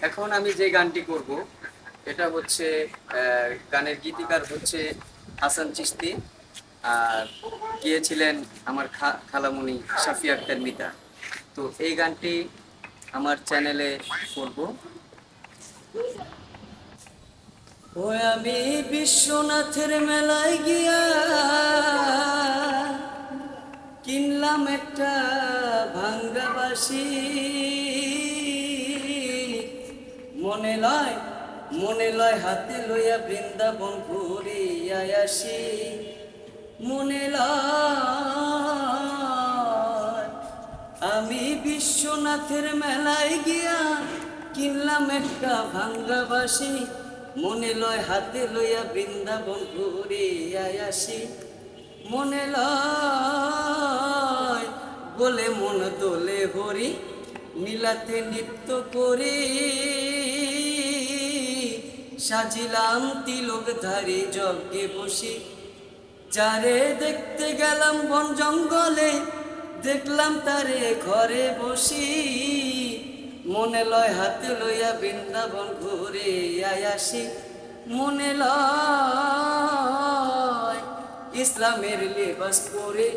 এখন আমি যে গানটি করব এটা হচ্ছে গানের গীতিকার হচ্ছে হাসান চিশতি, আর গিয়েছিলেন আমার খালামণি শাফি আক্তার মিতা। তো এই গানটি আমার চ্যানেলে করব। ও আমি বিশ্বনাথের মেলায় গিয়া কিনলাম একটা ভাঙ্গা বাঁশি, মনে লয় মনে লয় হাতে লইয়া বৃন্দাবন ঘুরিয়া আসি, মনে লয় আমি বিশ্বনাথের মেলায় গিয়া কিনলাম একটা ভাঙ্গা বাঁশি, মনে লয় হাতে লইয়া বৃন্দাবন ঘুরিয়া আসি, মনে লয় বলে মন দোলে হরি নীলাতে নৃত্য করি, সাজিলাম তিলক ধারি যজ্ঞে বসি, যারে দেখতে গেলাম বন জঙ্গলে দেখলাম তারে ঘরে বসি, মনে লয় হাতে লইয়া বৃন্দাবন ঘুরে আসি, মনে লয় ইসলামের লেবাস পরে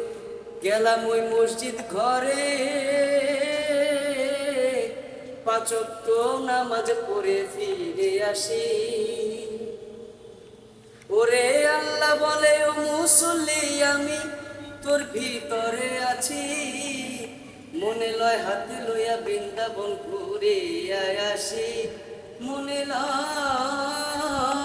গেলাম ওই মসজিদ ঘরে, পাঁচ ওয়াক্ত নামাজ পড়ে ফিরে আসি। ওরে আল্লাহ বলে ও মুসল্লি আমি তোর ভিতরে আছি, মনে লয় হাতে লইয়া বৃন্দাবন ঘুরে আসি, মনে লয়